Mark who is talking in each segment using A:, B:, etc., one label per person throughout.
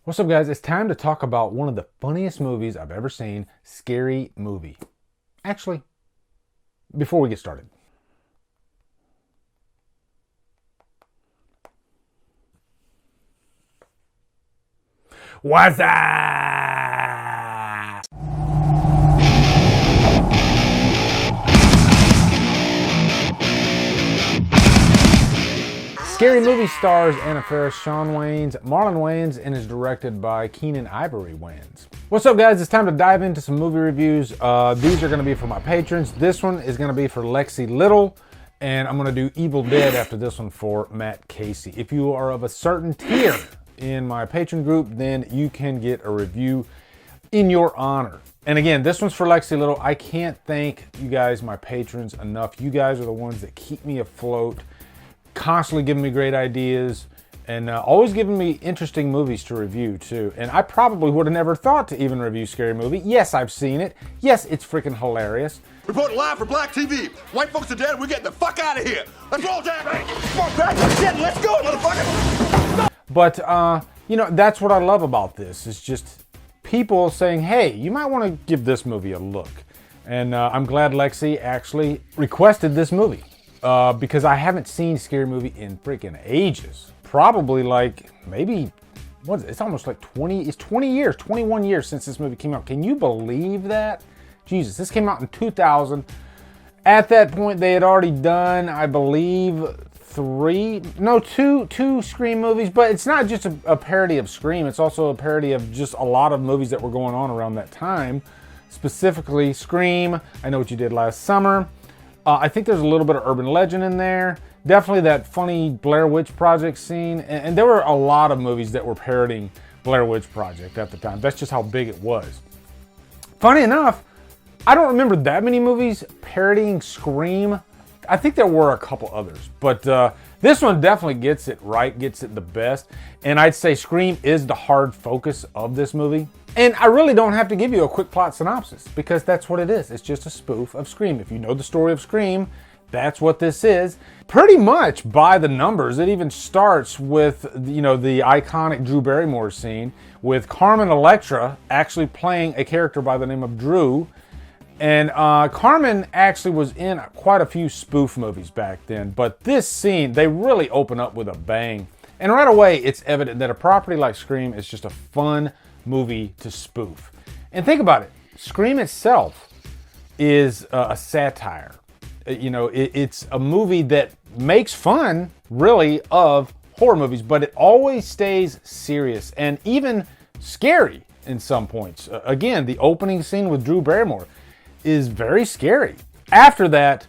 A: What's up, guys? It's time to talk about one of the funniest movies I've ever seen, Scary Movie. Actually, before we get started. What's up? Scary Movie stars Anna Faris, Shawn Wayans, Marlon Williams, and is directed by Keenan Ivory Wayans. What's up, guys? It's time to dive into some movie reviews. These are going to be for my patrons. This one is going to be for Lexi Little, and I'm going to do Evil Dead after this one for Matt Casey. If you are of a certain tier in my patron group, then you can get a review in your honor. And again, this one's for Lexi Little. I can't thank you guys, my patrons, enough. You guys are the ones that keep me afloat, constantly giving me great ideas, and always giving me interesting movies to review too. And I probably would have never thought to even review Scary Movie. Yes, I've seen it. Yes, it's freaking hilarious.
B: Reporting live for Black TV. White folks are dead. We're getting the fuck out of here. Let's roll, Jack. Come on, back. Let's go, motherfucker.
A: But you know, that's what I love about this. It's just people saying, "Hey, you might want to give this movie a look." And I'm glad Lexi actually requested this movie. Because I haven't seen Scary Movie in freaking ages. Probably like, maybe, what is it? It's almost like 20 years, 21 years since this movie came out. Can you believe that? Jesus, this came out in 2000. At that point, they had already done, I believe, two Scream movies, but it's not just a parody of Scream. It's also a parody of just a lot of movies that were going on around that time. Specifically, Scream, I Know What You Did Last Summer. I think there's a little bit of urban legend in there. Definitely that funny Blair Witch Project scene. And there were a lot of movies that were parodying Blair Witch Project at the time. That's just how big it was. Funny enough, I don't remember that many movies parodying Scream. I think there were a couple others. But this one definitely gets it right, gets it the best. And I'd say Scream is the hard focus of this movie. And I really don't have to give you a quick plot synopsis because that's what it is. It's just a spoof of Scream. If you know the story of Scream, that's what this is. Pretty much by the numbers. It even starts with, you know, the iconic Drew Barrymore scene with Carmen Electra actually playing a character by the name of Drew. And Carmen actually was in quite a few spoof movies back then. But this scene, they really open up with a bang. And right away, it's evident that a property like Scream is just a fun movie to spoof. And think about it. Scream itself is a satire. You know, it's a movie that makes fun, really, of horror movies, but it always stays serious and even scary in some points. Again, the opening scene with Drew Barrymore is very scary. After that,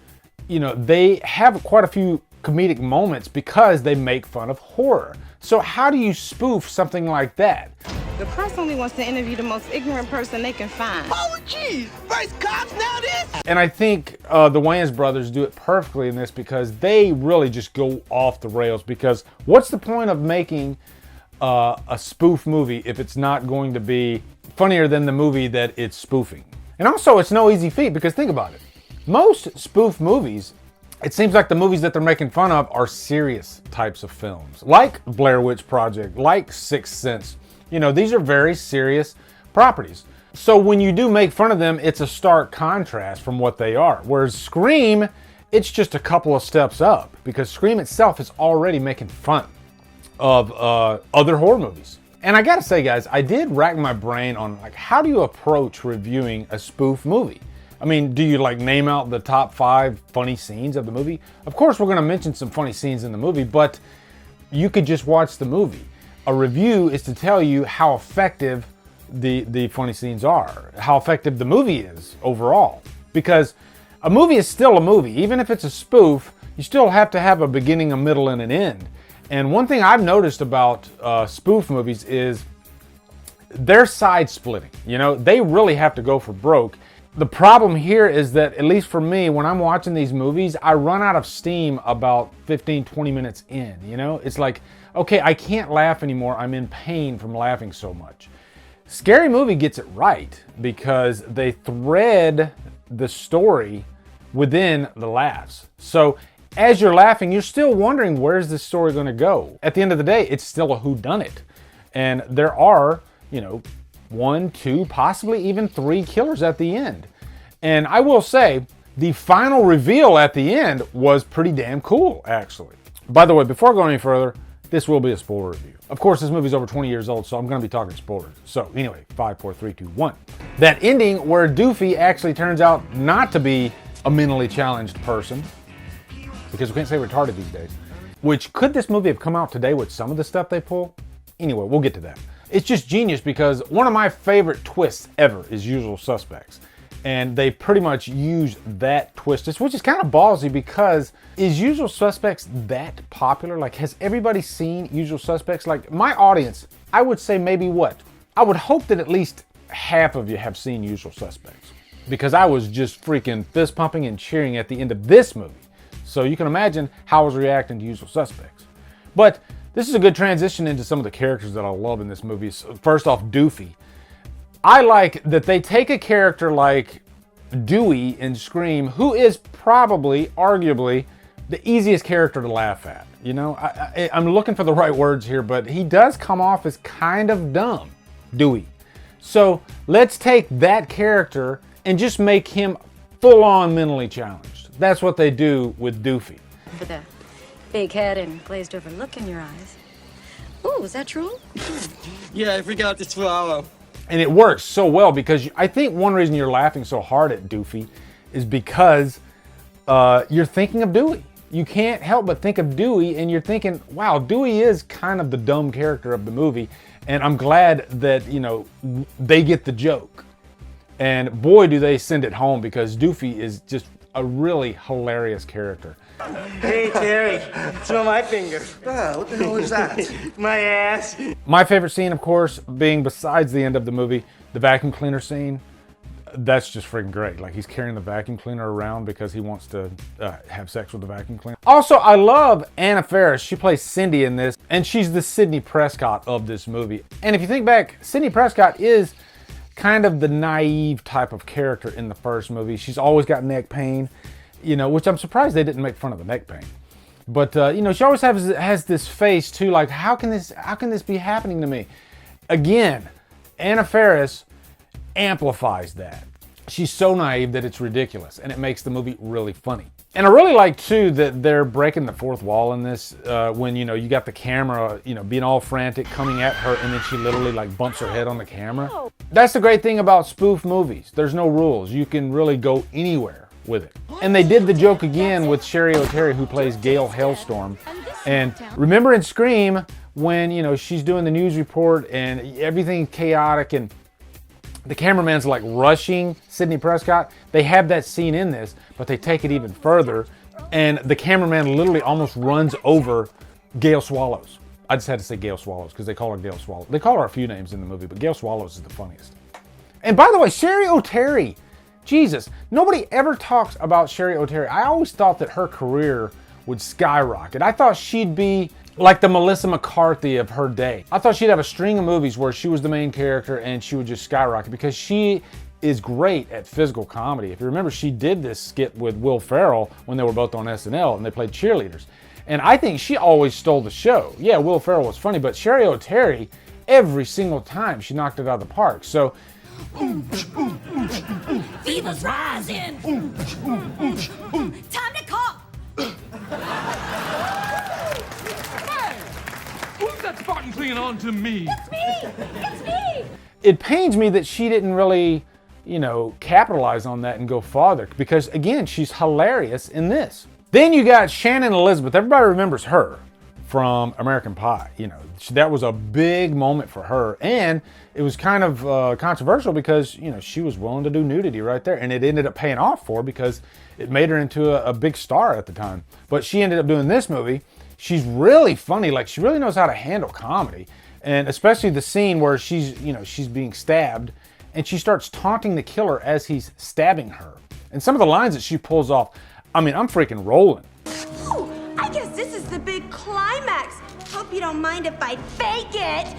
A: you know, they have quite a few comedic moments because they make fun of horror. So how do you spoof something like that?
C: The press only wants to interview the most ignorant person they can find.
B: Oh, geez. First cops, now this.
A: And I think the Wayans brothers do it perfectly in this because they really just go off the rails. Because what's the point of making a spoof movie if it's not going to be funnier than the movie that it's spoofing? And also, it's no easy feat because think about it. Most spoof movies, it seems like the movies that they're making fun of are serious types of films. Like Blair Witch Project, like Sixth Sense. You know, these are very serious properties. So when you do make fun of them, it's a stark contrast from what they are. Whereas Scream, it's just a couple of steps up because Scream itself is already making fun of other horror movies. And I gotta say, guys, I did rack my brain on like, how do you approach reviewing a spoof movie? I mean, do you like name out the top 5 funny scenes of the movie? Of course, we're gonna mention some funny scenes in the movie, but you could just watch the movie. A review is to tell you how effective the funny scenes are, how effective the movie is overall. Because a movie is still a movie. Even if it's a spoof, you still have to have a beginning, a middle, and an end. And one thing I've noticed about spoof movies is they're side splitting. You know, they really have to go for broke. The problem here is that, at least for me, when I'm watching these movies, I run out of steam about 15, 20 minutes in, you know? It's like, okay, I can't laugh anymore. I'm in pain from laughing so much. Scary Movie gets it right because they thread the story within the laughs. So as you're laughing, you're still wondering, where's this story going to go? At the end of the day, it's still a whodunit. And there are, you know, 1, 2, possibly even 3 killers at the end. And I will say, the final reveal at the end was pretty damn cool, actually. By the way, before I go any further, this will be a spoiler review. Of course, this movie's over 20 years old, so I'm going to be talking spoilers. So anyway, 5, 4, 3, 2, 1. That ending where Doofy actually turns out not to be a mentally challenged person, because we can't say retarded these days, which could this movie have come out today with some of the stuff they pull? Anyway, we'll get to that. It's just genius because one of my favorite twists ever is Usual Suspects. And they pretty much use that twist, which is kind of ballsy because is Usual Suspects that popular? Like, has everybody seen Usual Suspects? Like, my audience, I would say maybe what? I would hope that at least half of you have seen Usual Suspects because I was just freaking fist pumping and cheering at the end of this movie. So you can imagine how I was reacting to Usual Suspects. But this is a good transition into some of the characters that I love in this movie. So first off, Doofy. I like that they take a character like Dewey in Scream, who is probably, arguably, the easiest character to laugh at. You know, I'm looking for the right words here, but he does come off as kind of dumb, Dewey. So let's take that character and just make him full-on mentally challenged. That's what they do with Doofy.
D: With a big head and glazed over look in your eyes. Ooh, is that true?
E: Yeah, I forgot to swallow.
A: And it works so well because I think one reason you're laughing so hard at Doofy is because you're thinking of Dewey. You can't help but think of Dewey and you're thinking, wow, Dewey is kind of the dumb character of the movie. And I'm glad that, you know, they get the joke. And boy, do they send it home because Doofy is just a really hilarious character.
E: Hey, Terry, smell my finger.
B: Oh, what the hell is that?
E: My ass.
A: My favorite scene, of course, being besides the end of the movie, the vacuum cleaner scene. That's just freaking great. Like, he's carrying the vacuum cleaner around because he wants to have sex with the vacuum cleaner. Also, I love Anna Faris. She plays Cindy in this, and she's the Sidney Prescott of this movie. And if you think back, Sidney Prescott is kind of the naive type of character in the first movie. She's always got neck pain, you know, which I'm surprised they didn't make fun of the neck pain. But, you know, she always has this face too, like, how can this be happening to me? Again, Anna Faris amplifies that. She's so naive that it's ridiculous, and it makes the movie really funny. And I really like too that they're breaking the fourth wall in this when, you know, you got the camera, you know, being all frantic coming at her, and then she literally like bumps her head on the camera. That's the great thing about spoof movies. There's no rules. You can really go anywhere with it. And they did the joke again with Sherry O'Terry, who plays Gail Hellstorm. And remember in Scream when, you know, she's doing the news report and everything's chaotic and the cameraman's like rushing Sidney Prescott. They have that scene in this, but they take it even further. And the cameraman literally almost runs over Gail Swallows. I just had to say Gail Swallows because they call her Gail Swallows. They call her a few names in the movie, but Gail Swallows is the funniest. And by the way, Sherry O'Terry, Jesus, nobody ever talks about Sherry O'Terry. I always thought that her career would skyrocket. I thought she'd be like the Melissa McCarthy of her day. I thought she'd have a string of movies where she was the main character and she would just skyrocket because she is great at physical comedy. If you remember, she did this skit with Will Ferrell when they were both on SNL and they played cheerleaders. And I think she always stole the show. Yeah, Will Ferrell was funny, but Sherry O'Terry, every single time she knocked it out of the park. So,
F: Fever's rising. Time to call.
G: Who's that Spartan clinging on to me?
F: It's me. It's me.
A: it pains me that she didn't really, you know, capitalize on that and go farther because, again, she's hilarious in this. Then you got Shannon Elizabeth. Everybody remembers her from American Pie. You know, that was a big moment for her. And it was kind of controversial because, you know, she was willing to do nudity right there. And it ended up paying off for her because it made her into a big star at the time. But she ended up doing this movie. She's really funny. Like, she really knows how to handle comedy. And especially the scene where she's, you know, she's being stabbed and she starts taunting the killer as he's stabbing her. And some of the lines that she pulls off, I mean, I'm freaking rolling.
F: Ooh, I guess this is the big climax. Hope you don't mind if I fake it.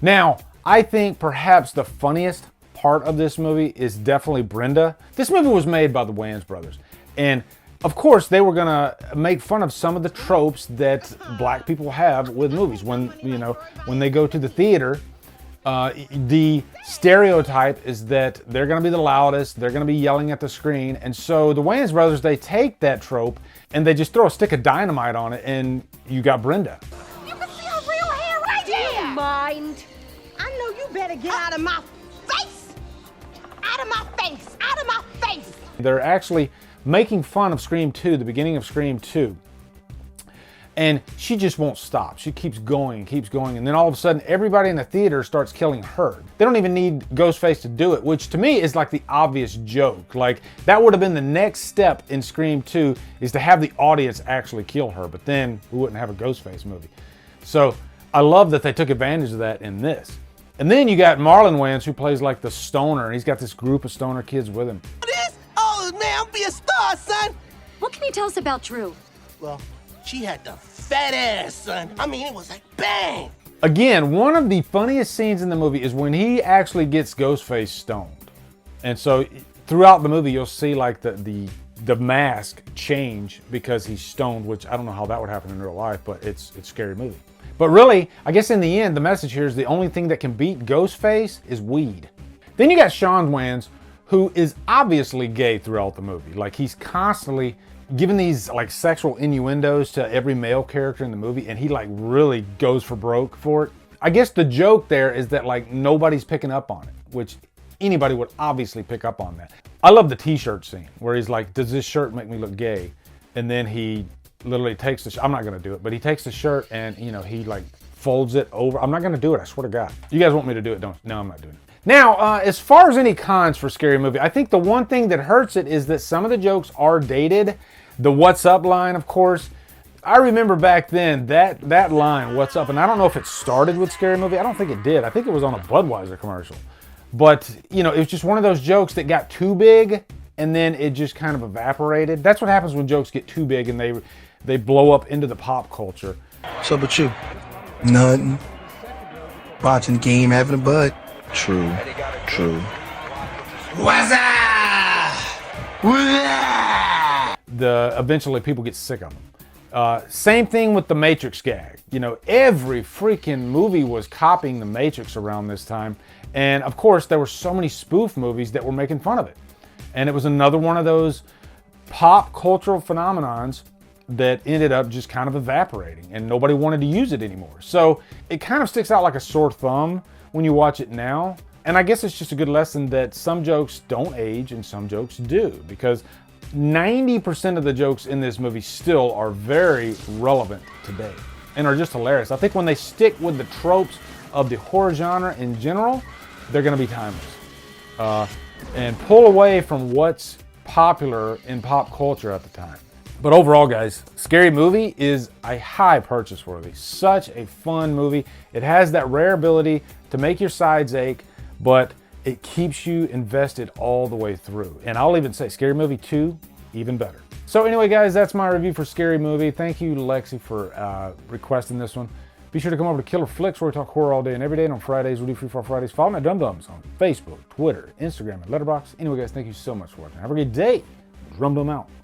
A: Now, I think perhaps the funniest part of this movie is definitely Brenda. This movie was made by the Wayans brothers. And Of course, they were gonna make fun of some of the tropes that black people have with movies. When, you know, when they go to the theater, the stereotype is that they're gonna be the loudest, they're gonna be yelling at the screen, and so the Wayans brothers, they take that trope and they just throw a stick of dynamite on it, and you got Brenda.
F: You can see her real hair right here. Mind. I know you better get out of my face. Out of my face. Out of my face.
A: They're actually making fun of Scream 2, the beginning of Scream 2. And she just won't stop. She keeps going, and then all of a sudden, everybody in the theater starts killing her. They don't even need Ghostface to do it, which to me is like the obvious joke. Like, that would have been the next step in Scream 2, is to have the audience actually kill her, but then we wouldn't have a Ghostface movie. So, I love that they took advantage of that in this. And then you got Marlon Williams, who plays like the stoner, and he's got this group of stoner kids with him.
E: Oh, man, I'll be a star, son.
D: What can you tell us about Drew?
E: Well, she had the fat ass, son. I mean, it was like bang.
A: Again, one of the funniest scenes in the movie is when he actually gets Ghostface stoned. And so throughout the movie, you'll see like the mask change because he's stoned, which I don't know how that would happen in real life, but it's a scary movie. But really, I guess in the end, the message here is the only thing that can beat Ghostface is weed. Then you got Sean Wayans, who is obviously gay throughout the movie. Like, he's constantly giving these like sexual innuendos to every male character in the movie, and he like really goes for broke for it. I guess the joke there is that like nobody's picking up on it, which anybody would obviously pick up on that. I love the t-shirt scene where he's like, does this shirt make me look gay? And then he literally takes the I'm not gonna do it, but he takes the shirt and, you know, he like folds it over. I'm not gonna do it, I swear to God. You guys want me to do it, don't? No, I'm not doing it. Now, as far as any cons for Scary Movie, I think the one thing that hurts it is that some of the jokes are dated. The "What's up" line, of course. I remember back then that line, "What's up," and I don't know if it started with Scary Movie. I don't think it did. I think it was on a Budweiser commercial. But, you know, it was just one of those jokes that got too big and then it just kind of evaporated. That's what happens when jokes get too big and they blow up into the pop culture.
H: What's up with you? Nothing. Watching the game, having a bud. True.
E: What's up?
A: Eventually people get sick of them. Same thing with the Matrix gag. You know, every freaking movie was copying the Matrix around this time. And of course, there were so many spoof movies that were making fun of it. And it was another one of those pop cultural phenomenons that ended up just kind of evaporating and nobody wanted to use it anymore. So it kind of sticks out like a sore thumb when you watch it now. And I guess it's just a good lesson that some jokes don't age and some jokes do, because 90% of the jokes in this movie still are very relevant today and are just hilarious. I think when they stick with the tropes of the horror genre in general, they're gonna be timeless. And pull away from what's popular in pop culture at the time. But overall, guys, Scary Movie is a high purchase worthy. Such a fun movie. It has that rare ability to make your sides ache, but it keeps you invested all the way through. And I'll even say Scary Movie 2, even better. So anyway, guys, that's my review for Scary Movie. Thank you, Lexi, for requesting this one. Be sure to come over to Killer Flicks, where we talk horror all day and every day. And on Fridays, we do Free for Fridays. Follow me at Drumdums on Facebook, Twitter, Instagram, and Letterboxd. Anyway, guys, thank you so much for watching. Have a great day. Drumdum out.